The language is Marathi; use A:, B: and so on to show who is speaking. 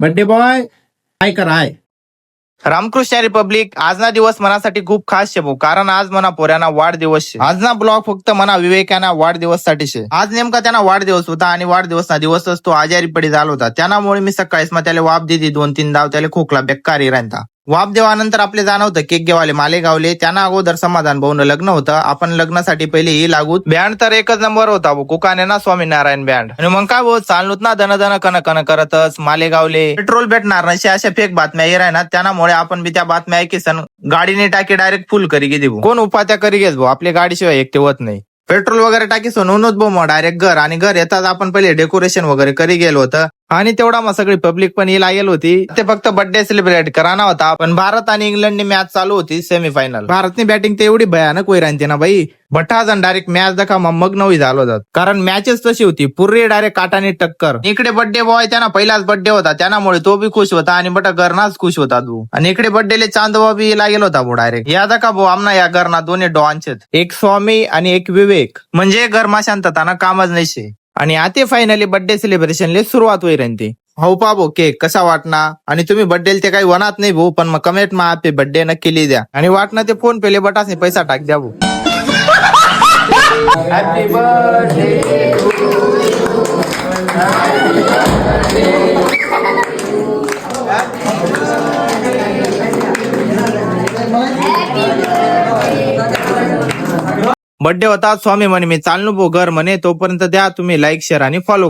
A: बर्थडे बॉय काय कराय?
B: रामकृष्ण रिपब्लिक आज ना दिवस मनासाठी खूप खास शे भाऊ, कारण आज मना पोऱ्यांना वाढदिवस शे. आज ना ब्लॉग फक्त मना विवेकाना वाढदिवस साठी शे. आज नेमका त्यांना वाढदिवस होता आणि वाढदिवस ना दिवसच तो आजारी पडी झाला होता. त्यामुळे मी सकाळीच मग त्याला वाप दिली 2-3 दाव, त्याला खोकला बेकारी राहता. वाप देवानंतर आपले जाणवतं केक घेवाले मालेगावले. त्यांना अगोदर समाधान भाऊन लग्न होतं. आपण लग्नासाठी पहिले ही लागू बँड तर एकच नंबर होता भाऊ, कुकाने ना स्वामीनारायण बँड. आणि मग काय भाऊ चालूत ना दन दन कन कन करतच मालेगावले. पेट्रोल भेटणार नसे अशा फेक बातम्या येराय ना, त्यामुळे आपण बी त्या बातम्या ऐकीसन गाडीने टाकी डायरेक्ट फुल करी गे भाऊ. कोण उपात्या करी घेस भाऊ, आपल्या गाडीशिवाय एकटे होत नाही. पेट्रोल वगैरे टाकी सोनूनच भाऊ मग डायरेक्ट घर, आणि घर येतात आपण पहिले डेकोरेशन वगैरे करी गेलो होतं. आणि तेवढा मग सगळी पब्लिक पण येईल आली होती. ते फक्त बर्थडे सेलिब्रेट कराना होता. पण भारत आणि इंग्लंडनी मॅच चालू होती सेमीफायनल. भारतनी बॅटिंग तर एवढी भयानक वैरांची ना बाई, 18 जण डायरेक्ट मॅच दाखवा मग नवी झालो जात. कारण मॅचेस तशी होती पुरी डायरेक्ट काटाने टक्कर. इकडे बर्थडे बॉय त्यांना पहिलाच बर्थडे होता, त्यामुळे तो बी खुश होता आणि बट घरनाच खुश होता तू. आणि इकडे बर्थडेले चांदवा बी लागेल होता भाऊ डायरेक्ट. या दाखा भाऊ आमना या घरना दोन्ही डॉनचेत, एक स्वामी आणि एक विवेक. म्हणजे घरमा शांतता ना कामच नाही. आणि आता फायनली बर्थडे सेलिब्रेशनले सुरुवात होईल ती. हो पा भाऊ केक कसा वाटणार, आणि तुम्ही बर्थडे ते काही वनात नाही भाऊ, पण मग कमेंट मा आपले बर्थडे नक्की लिही द्या. आणि वाटणं ते फोन पेले बटाने पैसा टाक द्या भाऊ. हॅपी बर्थडे बर्थडे होता स्वामी म्हणे मी चाललो भाऊ घर म्हणे, तोपर्यंत द्या तुम्ही लाईक शेअर आणि फॉलो.